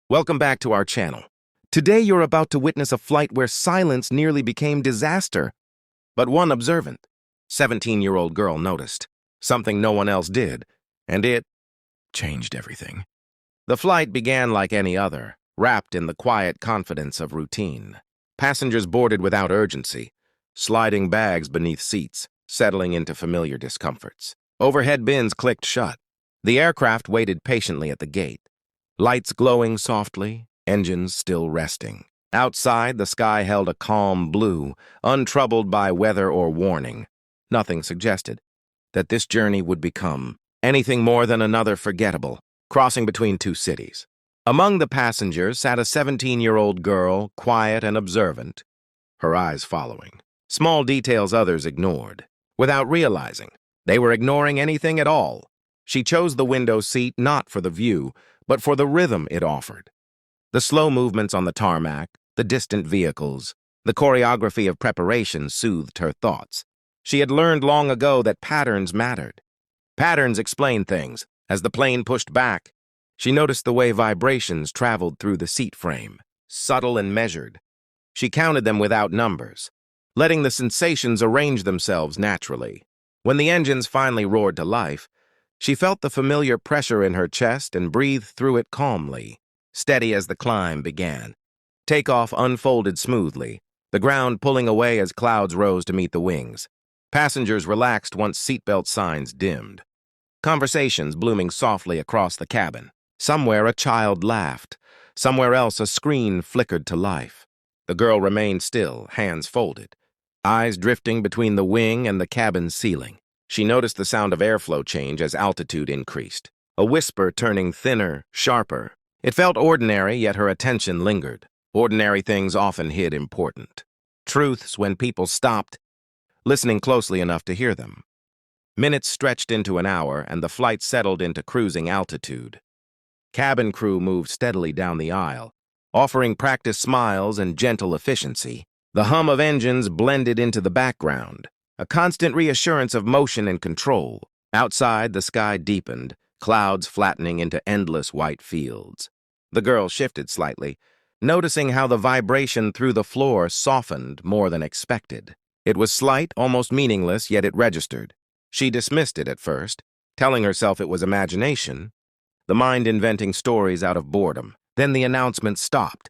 Welcome back to our channel. Today you're about to witness a flight where silence nearly became disaster. But one observant, 17-year-old girl noticed something no one else did, and it changed everything. The flight began like any other, wrapped in the quiet confidence of routine. Passengers boarded without urgency, sliding bags beneath seats, settling into familiar discomforts. Overhead bins clicked shut. The aircraft waited patiently at the gate. Lights glowing softly, engines still resting. Outside, the sky held a calm blue, untroubled by weather or warning. Nothing suggested that this journey would become anything more than another forgettable crossing between two cities. Among the passengers sat a 17-year-old girl, quiet and observant, her eyes following. Small details others ignored. Without realizing, they were ignoring anything at all. She chose the window seat not for the view, but for the rhythm it offered. The slow movements on the tarmac, the distant vehicles, the choreography of preparation soothed her thoughts. She had learned long ago that patterns mattered. Patterns explained things. As the plane pushed back, she noticed the way vibrations traveled through the seat frame, subtle and measured. She counted them without numbers, letting the sensations arrange themselves naturally. When the engines finally roared to life, she felt the familiar pressure in her chest and breathed through it calmly, steady as the climb began. Takeoff unfolded smoothly, the ground pulling away as clouds rose to meet the wings. Passengers relaxed once seatbelt signs dimmed. Conversations blooming softly across the cabin. Somewhere a child laughed. Somewhere else a screen flickered to life. The girl remained still, hands folded, eyes drifting between the wing and the cabin ceiling. She noticed the sound of airflow change as altitude increased, a whisper turning thinner, sharper. It felt ordinary, yet her attention lingered. Ordinary things often hid important truths when people stopped, listening closely enough to hear them. Minutes stretched into an hour, and the flight settled into cruising altitude. Cabin crew moved steadily down the aisle, offering practice smiles and gentle efficiency. The hum of engines blended into the background, a constant reassurance of motion and control. Outside, the sky deepened, clouds flattening into endless white fields. The girl shifted slightly, noticing how the vibration through the floor softened more than expected. It was slight, almost meaningless, yet it registered. She dismissed it at first, telling herself it was imagination, the mind inventing stories out of boredom. Then the announcement stopped.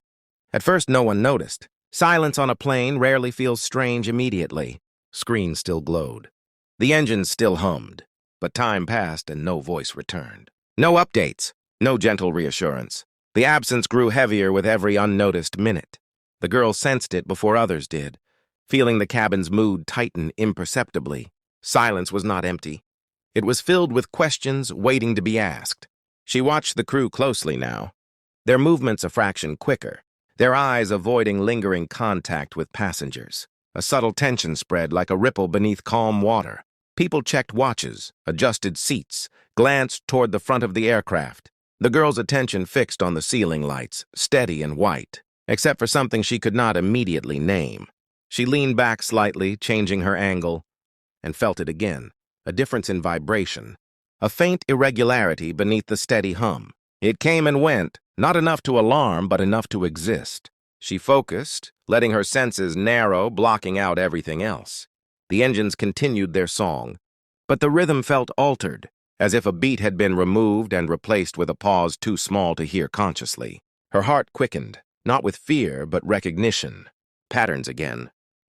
At first, no one noticed. Silence on a plane rarely feels strange immediately. Screen still glowed. The engines still hummed, but time passed and no voice returned. No updates, no gentle reassurance. The absence grew heavier with every unnoticed minute. The girl sensed it before others did, feeling the cabin's mood tighten imperceptibly. Silence was not empty. It was filled with questions waiting to be asked. She watched the crew closely now, their movements a fraction quicker, their eyes avoiding lingering contact with passengers. A subtle tension spread like a ripple beneath calm water. People checked watches, adjusted seats, glanced toward the front of the aircraft. The girl's attention fixed on the ceiling lights, steady and white, except for something she could not immediately name. She leaned back slightly, changing her angle, and felt it again, a difference in vibration, a faint irregularity beneath the steady hum. It came and went, not enough to alarm, but enough to exist. She focused, letting her senses narrow, blocking out everything else. The engines continued their song, but the rhythm felt altered, as if a beat had been removed and replaced with a pause too small to hear consciously. Her heart quickened, not with fear, but recognition. Patterns again.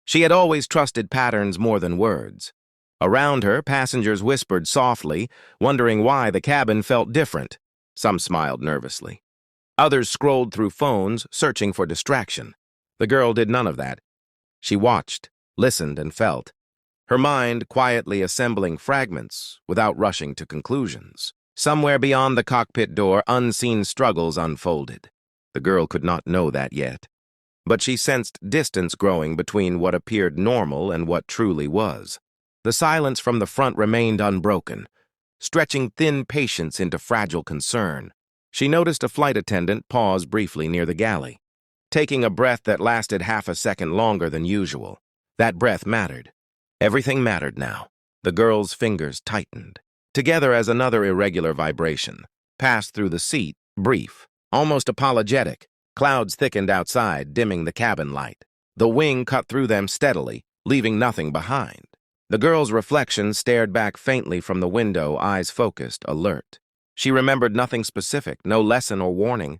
She had always trusted patterns more than words. Around her, passengers whispered softly, wondering why the cabin felt different. Some smiled nervously. Others scrolled through phones, searching for distraction. The girl did none of that. She watched, listened, and felt, her mind quietly assembling fragments without rushing to conclusions. Somewhere beyond the cockpit door, unseen struggles unfolded. The girl could not know that yet, but she sensed distance growing between what appeared normal and what truly was. The silence from the front remained unbroken, stretching thin patience into fragile concern. She noticed a flight attendant pause briefly near the galley, taking a breath that lasted half a second longer than usual. That breath mattered. Everything mattered now. The girl's fingers tightened, together as another irregular vibration passed through the seat, brief, almost apologetic. Clouds thickened outside, dimming the cabin light. The wing cut through them steadily, leaving nothing behind. The girl's reflection stared back faintly from the window, eyes focused, alert. She remembered nothing specific, no lesson or warning.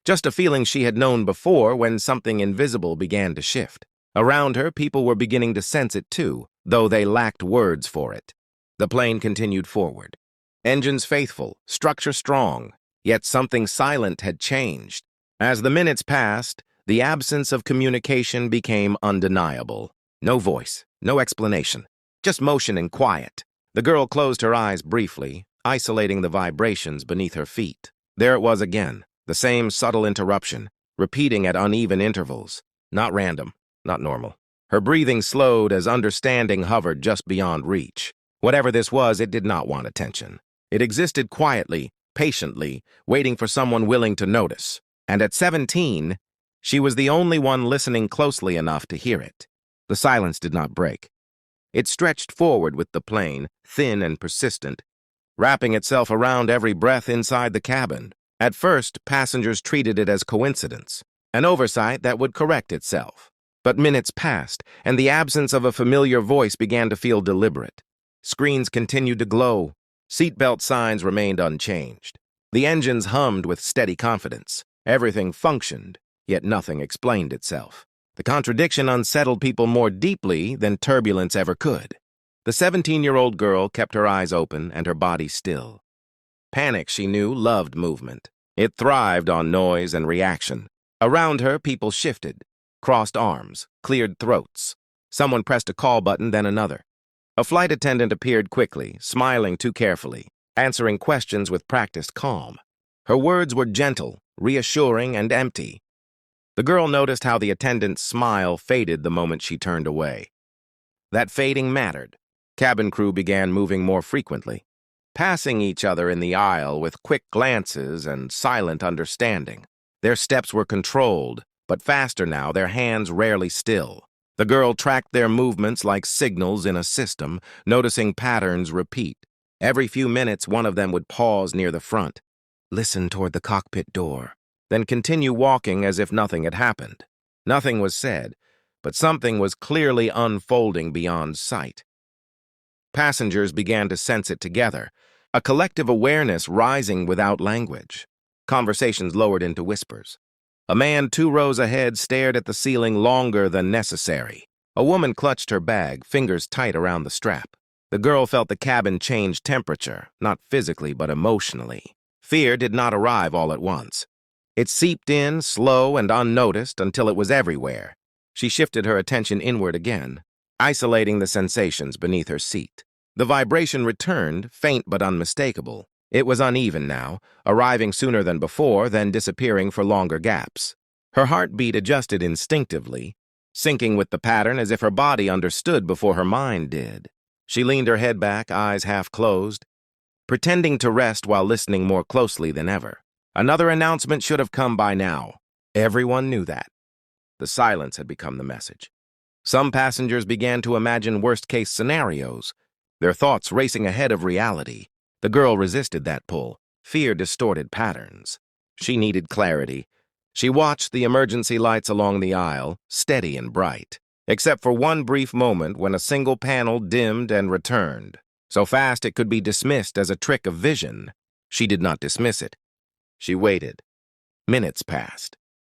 Just a feeling she had known before when something invisible began to shift. Around her, people were beginning to sense it too, though they lacked words for it. The plane continued forward. Engines faithful, structure strong, yet something silent had changed. As the minutes passed, the absence of communication became undeniable. No voice, no explanation, just motion and quiet. The girl closed her eyes briefly, isolating the vibrations beneath her feet. There it was again, the same subtle interruption, repeating at uneven intervals. Not random, not normal. Her breathing slowed as understanding hovered just beyond reach. Whatever this was, it did not want attention. It existed quietly, patiently, waiting for someone willing to notice. And at 17, she was the only one listening closely enough to hear it. The silence did not break. It stretched forward with the plane, thin and persistent, wrapping itself around every breath inside the cabin. At first, passengers treated it as coincidence, an oversight that would correct itself. But minutes passed, and the absence of a familiar voice began to feel deliberate. Screens continued to glow. Seatbelt signs remained unchanged. The engines hummed with steady confidence. Everything functioned, yet nothing explained itself. The contradiction unsettled people more deeply than turbulence ever could. The 17-year-old girl kept her eyes open and her body still. Panic, she knew, loved movement. It thrived on noise and reaction. Around her, people shifted, crossed arms, cleared throats. Someone pressed a call button, then another. A flight attendant appeared quickly, smiling too carefully, answering questions with practiced calm. Her words were gentle, reassuring, and empty. The girl noticed how the attendant's smile faded the moment she turned away. That fading mattered. Cabin crew began moving more frequently, passing each other in the aisle with quick glances and silent understanding. Their steps were controlled, but faster now, their hands rarely still. The girl tracked their movements like signals in a system, noticing patterns repeat. Every few minutes, one of them would pause near the front, listen toward the cockpit door, then continue walking as if nothing had happened. Nothing was said, but something was clearly unfolding beyond sight. Passengers began to sense it together, a collective awareness rising without language. Conversations lowered into whispers. A man 2 rows ahead stared at the ceiling longer than necessary. A woman clutched her bag, fingers tight around the strap. The girl felt the cabin change temperature, not physically but emotionally. Fear did not arrive all at once. It seeped in, slow and unnoticed, until it was everywhere. She shifted her attention inward again, isolating the sensations beneath her seat. The vibration returned, faint but unmistakable. It was uneven now, arriving sooner than before, then disappearing for longer gaps. Her heartbeat adjusted instinctively, syncing with the pattern as if her body understood before her mind did. She leaned her head back, eyes half closed, pretending to rest while listening more closely than ever. Another announcement should have come by now. Everyone knew that. The silence had become the message. Some passengers began to imagine worst-case scenarios, their thoughts racing ahead of reality. The girl resisted that pull. Fear distorted patterns. She needed clarity. She watched the emergency lights along the aisle, steady and bright, except for one brief moment when a single panel dimmed and returned. So fast it could be dismissed as a trick of vision. She did not dismiss it. She waited. Minutes passed.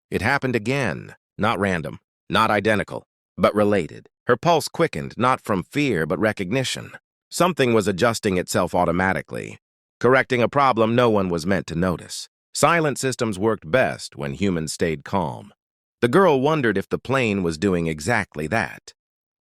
It happened again. Not random, not identical, but related. Her pulse quickened, not from fear but recognition. Something was adjusting itself automatically, correcting a problem no one was meant to notice. Silent systems worked best when humans stayed calm. The girl wondered if the plane was doing exactly that,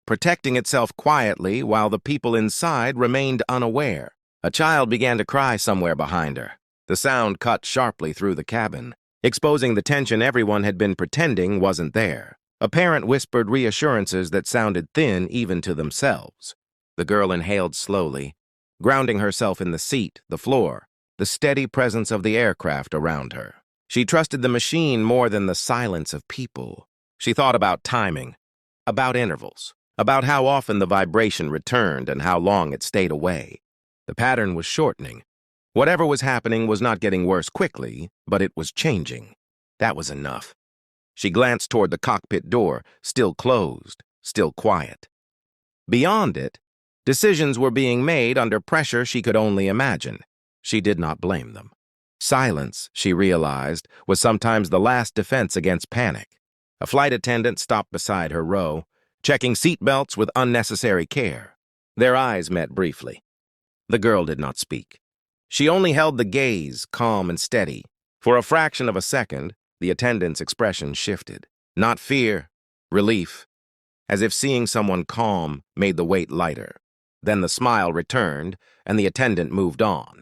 protecting itself quietly while the people inside remained unaware. A child began to cry somewhere behind her. The sound cut sharply through the cabin, exposing the tension everyone had been pretending wasn't there. A parent whispered reassurances that sounded thin even to themselves. The girl inhaled slowly, grounding herself in the seat, the floor, the steady presence of the aircraft around her. She trusted the machine more than the silence of people. She thought about timing, about intervals, about how often the vibration returned and how long it stayed away. The pattern was shortening, Whatever was happening was not getting worse quickly, but it was changing. That was enough. She glanced toward the cockpit door, still closed, still quiet. Beyond it, decisions were being made under pressure she could only imagine. She did not blame them. Silence, she realized, was sometimes the last defense against panic. A flight attendant stopped beside her row, checking seatbelts with unnecessary care. Their eyes met briefly. The girl did not speak. She only held the gaze, calm and steady. For a fraction of a second, the attendant's expression shifted. Not fear, relief, as if seeing someone calm made the weight lighter. Then the smile returned, and the attendant moved on.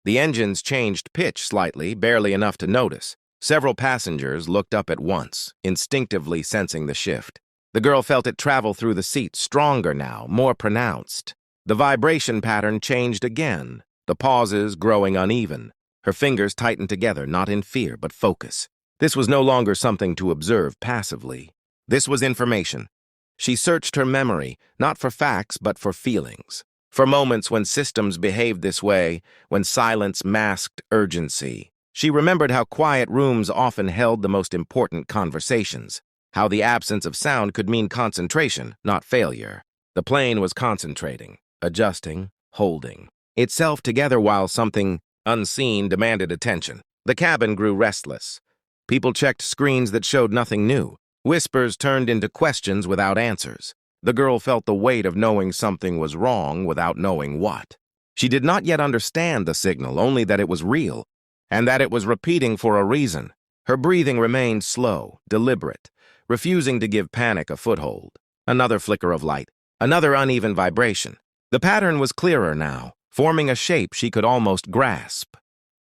The engines changed pitch slightly, barely enough to notice. Several passengers looked up at once, instinctively sensing the shift. The girl felt it travel through the seat, stronger now, more pronounced. The vibration pattern changed again, the pauses growing uneven. Her fingers tightened together, not in fear, but focus. This was no longer something to observe passively. This was information. She searched her memory, not for facts, but for feelings. For moments when systems behaved this way, when silence masked urgency. She remembered how quiet rooms often held the most important conversations, how the absence of sound could mean concentration, not failure. The plane was concentrating, adjusting, holding itself together while something unseen demanded attention. The cabin grew restless. People checked screens that showed nothing new. Whispers turned into questions without answers. The girl felt the weight of knowing something was wrong without knowing what. She did not yet understand the signal, only that it was real, and that it was repeating for a reason. Her breathing remained slow, deliberate, refusing to give panic a foothold. Another flicker of light, another uneven vibration. The pattern was clearer now, forming a shape she could almost grasp.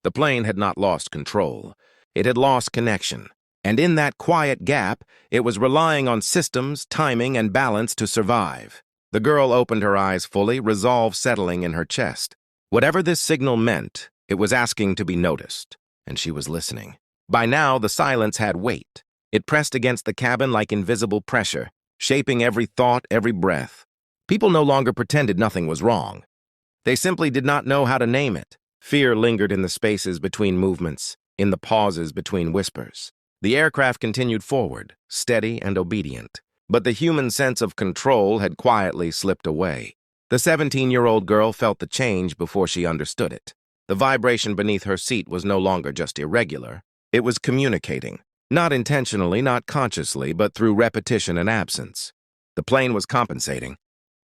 The plane had not lost control. It had lost connection. And in that quiet gap, it was relying on systems, timing, and balance to survive. The girl opened her eyes fully, resolve settling in her chest. Whatever this signal meant, it was asking to be noticed, and she was listening. By now, the silence had weight. It pressed against the cabin like invisible pressure, shaping every thought, every breath. People no longer pretended nothing was wrong. They simply did not know how to name it. Fear lingered in the spaces between movements, in the pauses between whispers. The aircraft continued forward, steady and obedient, but the human sense of control had quietly slipped away. The 17-year-old girl felt the change before she understood it. The vibration beneath her seat was no longer just irregular. It was communicating, not intentionally, not consciously, but through repetition and absence. The plane was compensating,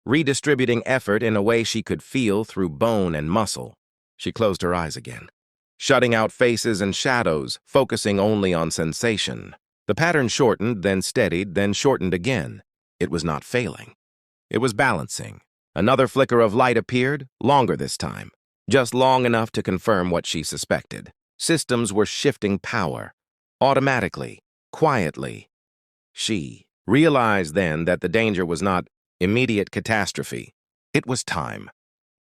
redistributing effort in a way she could feel through bone and muscle. She closed her eyes again, shutting out faces and shadows, focusing only on sensation. The pattern shortened, then steadied, then shortened again. It was not failing. It was balancing. Another flicker of light appeared, longer this time, just long enough to confirm what she suspected. Systems were shifting power, automatically, quietly. She realized then that the danger was not immediate catastrophe. It was time.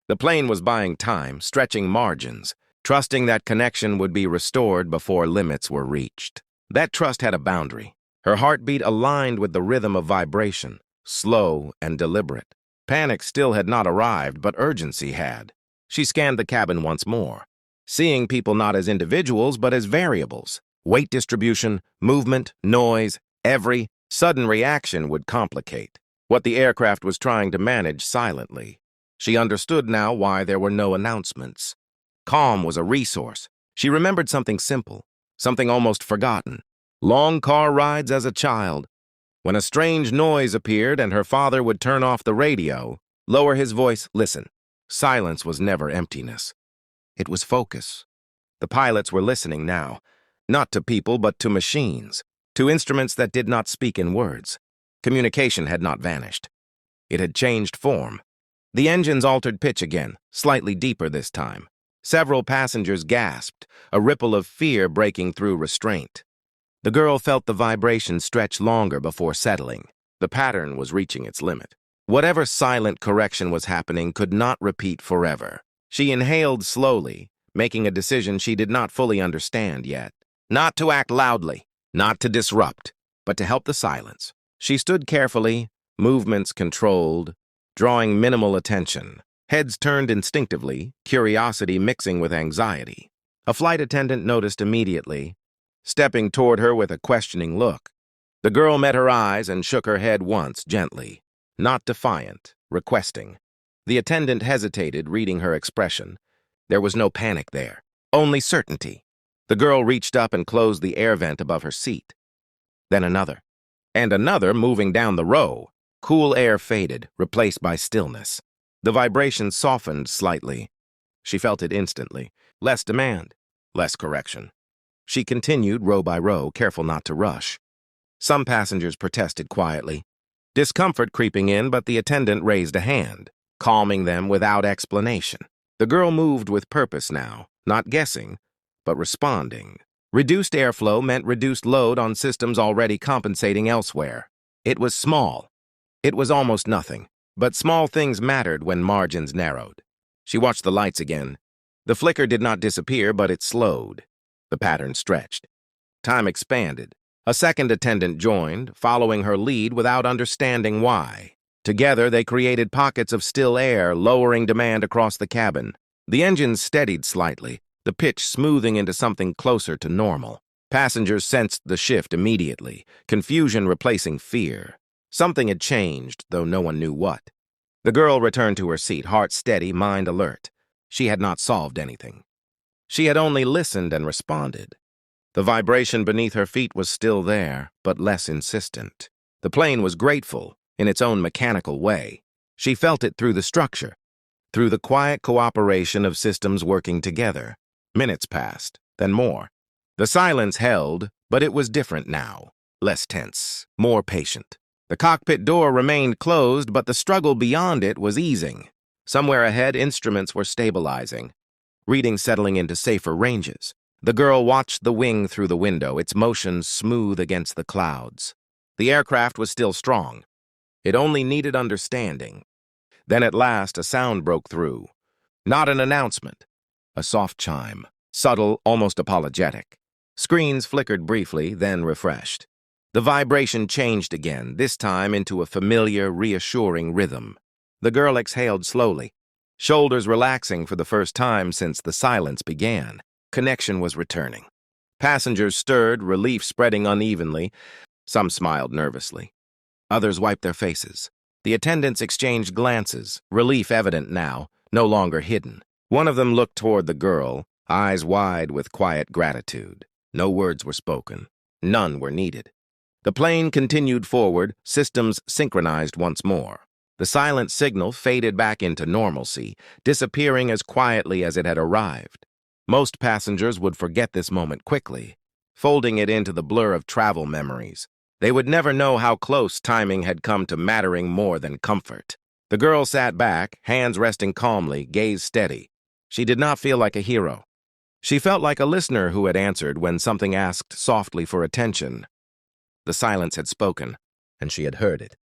The plane was buying time, stretching margins, trusting that connection would be restored before limits were reached. That trust had a boundary. Her heartbeat aligned with the rhythm of vibration, slow and deliberate. Panic still had not arrived, but urgency had. She scanned the cabin once more, seeing people not as individuals but as variables. Weight distribution, movement, noise, every sudden reaction would complicate what the aircraft was trying to manage silently. She understood now why there were no announcements. Calm was a resource. She remembered something simple, something almost forgotten. Long car rides as a child. When a strange noise appeared and her father would turn off the radio, lower his voice, listen. Silence was never emptiness. It was focus. The pilots were listening now, not to people but to machines, to instruments that did not speak in words. Communication had not vanished. It had changed form. The engines altered pitch again, slightly deeper this time. Several passengers gasped, a ripple of fear breaking through restraint. The girl felt the vibration stretch longer before settling. The pattern was reaching its limit. Whatever silent correction was happening could not repeat forever. She inhaled slowly, making a decision she did not fully understand yet. Not to act loudly, not to disrupt, but to help the silence. She stood carefully, movements controlled, drawing minimal attention. Heads turned instinctively, curiosity mixing with anxiety. A flight attendant noticed immediately, stepping toward her with a questioning look. The girl met her eyes and shook her head once, gently. Not defiant, requesting. The attendant hesitated, reading her expression. There was no panic there, only certainty. The girl reached up and closed the air vent above her seat. Then another. And another moving down the row. Cool air faded, replaced by stillness. The vibration softened slightly. She felt it instantly. Less demand, less correction. She continued row by row, careful not to rush. Some passengers protested quietly. Discomfort creeping in, but the attendant raised a hand, calming them without explanation. The girl moved with purpose now, not guessing, but responding. Reduced airflow meant reduced load on systems already compensating elsewhere. It was small. It was almost nothing, but small things mattered when margins narrowed. She watched the lights again. The flicker did not disappear, but it slowed. The pattern stretched. Time expanded. A second attendant joined, following her lead without understanding why. Together, they created pockets of still air, lowering demand across the cabin. The engines steadied slightly, the pitch smoothing into something closer to normal. Passengers sensed the shift immediately, confusion replacing fear. Something had changed, though no one knew what. The girl returned to her seat, heart steady, mind alert. She had not solved anything. She had only listened and responded. The vibration beneath her feet was still there, but less insistent. The plane was grateful, in its own mechanical way. She felt it through the structure, through the quiet cooperation of systems working together. Minutes passed, then more. The silence held, but it was different now. Less tense, more patient. The cockpit door remained closed, but the struggle beyond it was easing. Somewhere ahead, instruments were stabilizing, readings settling into safer ranges. The girl watched the wing through the window, its motion smooth against the clouds. The aircraft was still strong. It only needed understanding. Then at last, a sound broke through. Not an announcement. A soft chime, subtle, almost apologetic. Screens flickered briefly, then refreshed. The vibration changed again, this time into a familiar, reassuring rhythm. The girl exhaled slowly, shoulders relaxing for the first time since the silence began. Connection was returning. Passengers stirred, relief spreading unevenly. Some smiled nervously. Others wiped their faces. The attendants exchanged glances, relief evident now, no longer hidden. One of them looked toward the girl, eyes wide with quiet gratitude. No words were spoken. None were needed. The plane continued forward, systems synchronized once more. The silent signal faded back into normalcy, disappearing as quietly as it had arrived. Most passengers would forget this moment quickly, folding it into the blur of travel memories. They would never know how close timing had come to mattering more than comfort. The girl sat back, hands resting calmly, gaze steady. She did not feel like a hero. She felt like a listener who had answered when something asked softly for attention. The silence had spoken, and she had heard it.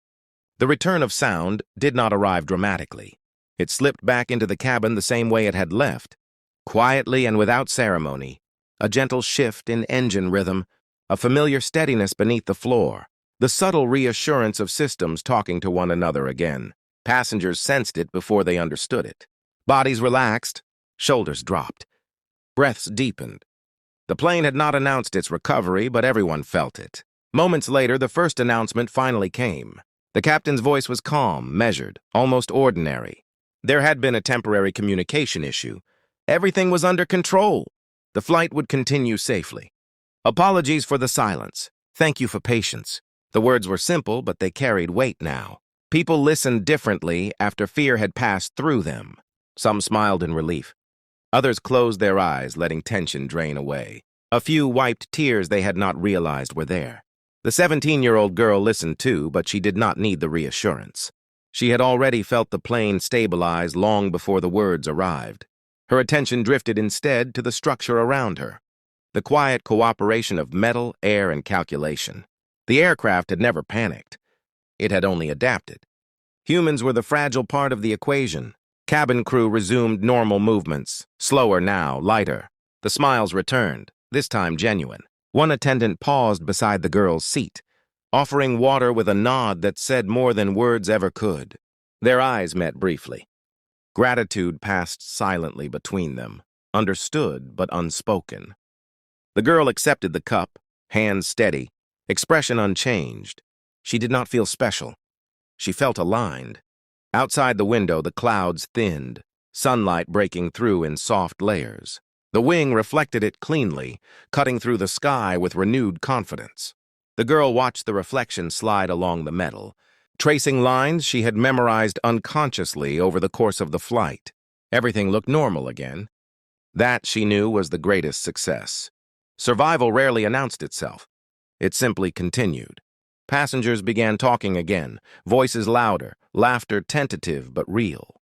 The return of sound did not arrive dramatically. It slipped back into the cabin the same way it had left, quietly and without ceremony, a gentle shift in engine rhythm, a familiar steadiness beneath the floor, the subtle reassurance of systems talking to one another again. Passengers sensed it before they understood it. Bodies relaxed, shoulders dropped, breaths deepened. The plane had not announced its recovery, but everyone felt it. Moments later, the first announcement finally came. The captain's voice was calm, measured, almost ordinary. There had been a temporary communication issue. Everything was under control. The flight would continue safely. Apologies for the silence. Thank you for patience. The words were simple, but they carried weight now. People listened differently after fear had passed through them. Some smiled in relief. Others closed their eyes, letting tension drain away. A few wiped tears they had not realized were there. The 17-year-old girl listened too, but she did not need the reassurance. She had already felt the plane stabilize long before the words arrived. Her attention drifted instead to the structure around her. The quiet cooperation of metal, air, and calculation. The aircraft had never panicked. It had only adapted. Humans were the fragile part of the equation. Cabin crew resumed normal movements, slower now, lighter. The smiles returned, this time genuine. One attendant paused beside the girl's seat, offering water with a nod that said more than words ever could. Their eyes met briefly. Gratitude passed silently between them, understood but unspoken. The girl accepted the cup, hands steady, expression unchanged. She did not feel special. She felt aligned. Outside the window, the clouds thinned, sunlight breaking through in soft layers. The wing reflected it cleanly, cutting through the sky with renewed confidence. The girl watched the reflection slide along the metal, tracing lines she had memorized unconsciously over the course of the flight. Everything looked normal again. That, she knew, was the greatest success. Survival rarely announced itself. It simply continued. Passengers began talking again, voices louder, laughter tentative but real.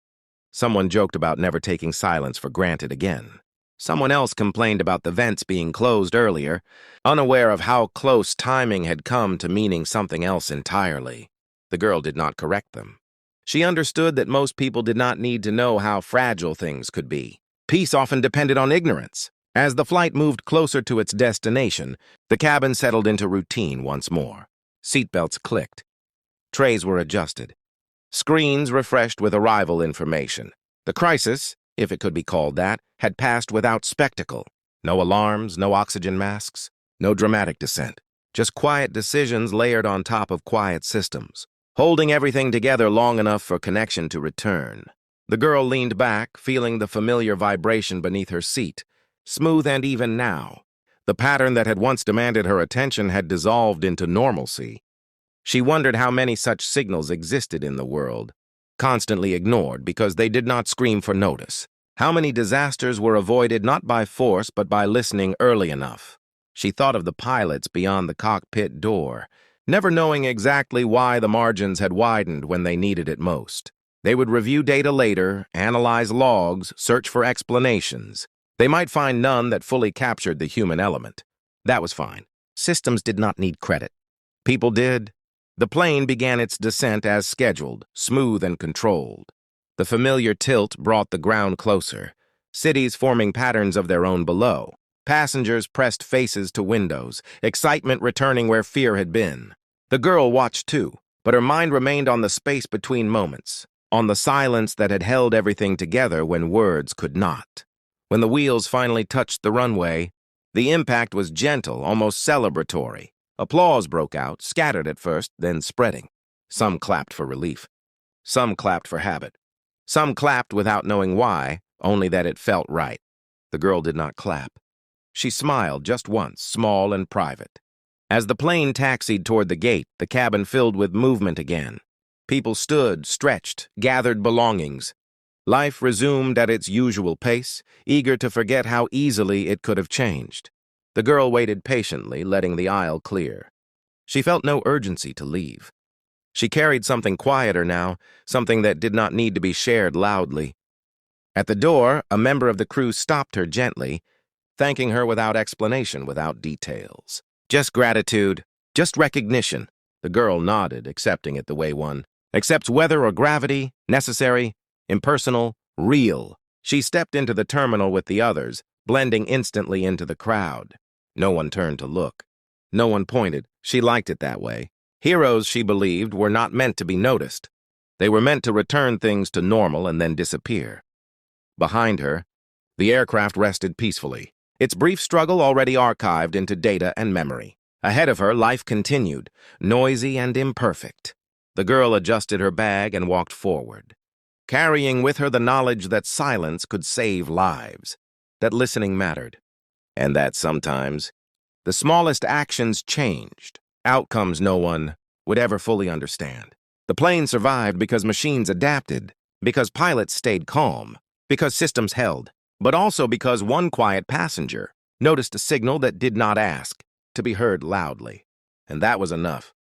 Someone joked about never taking silence for granted again. Someone else complained about the vents being closed earlier, unaware of how close timing had come to meaning something else entirely. The girl did not correct them. She understood that most people did not need to know how fragile things could be. Peace often depended on ignorance. As the flight moved closer to its destination, the cabin settled into routine once more. Seatbelts clicked. Trays were adjusted. Screens refreshed with arrival information. The crisis, if it could be called that, had passed without spectacle. No alarms, no oxygen masks, no dramatic descent. Just quiet decisions layered on top of quiet systems, holding everything together long enough for connection to return. The girl leaned back, feeling the familiar vibration beneath her seat, smooth and even now. The pattern that had once demanded her attention had dissolved into normalcy. She wondered how many such signals existed in the world, constantly ignored because they did not scream for notice. How many disasters were avoided not by force but by listening early enough. She thought of the pilots beyond the cockpit door, never knowing exactly why the margins had widened when they needed it most. They would review data later, analyze logs, search for explanations. They might find none that fully captured the human element. That was fine. Systems did not need credit. People did. The plane began its descent as scheduled, smooth and controlled. The familiar tilt brought the ground closer, cities forming patterns of their own below. Passengers pressed faces to windows, excitement returning where fear had been. The girl watched too, but her mind remained on the space between moments, on the silence that had held everything together when words could not. When the wheels finally touched the runway, the impact was gentle, almost celebratory. Applause broke out, scattered at first, then spreading. Some clapped for relief. Some clapped for habit. Some clapped without knowing why, only that it felt right. The girl did not clap. She smiled just once, small and private. As the plane taxied toward the gate, the cabin filled with movement again. People stood, stretched, gathered belongings. Life resumed at its usual pace, eager to forget how easily it could have changed. The girl waited patiently, letting the aisle clear. She felt no urgency to leave. She carried something quieter now, something that did not need to be shared loudly. At the door, a member of the crew stopped her gently, thanking her without explanation, without details. Just gratitude, just recognition. The girl nodded, accepting it the way one accepts weather or gravity, necessary, impersonal, real. She stepped into the terminal with the others, blending instantly into the crowd. No one turned to look. No one pointed. She liked it that way. Heroes, she believed, were not meant to be noticed. They were meant to return things to normal and then disappear. Behind her, the aircraft rested peacefully, its brief struggle already archived into data and memory. Ahead of her, life continued, noisy and imperfect. The girl adjusted her bag and walked forward, carrying with her the knowledge that silence could save lives, that listening mattered, and that sometimes the smallest actions changed, outcomes no one would ever fully understand. The plane survived because machines adapted, because pilots stayed calm, because systems held, but also because one quiet passenger noticed a signal that did not ask, to be heard loudly. And that was enough.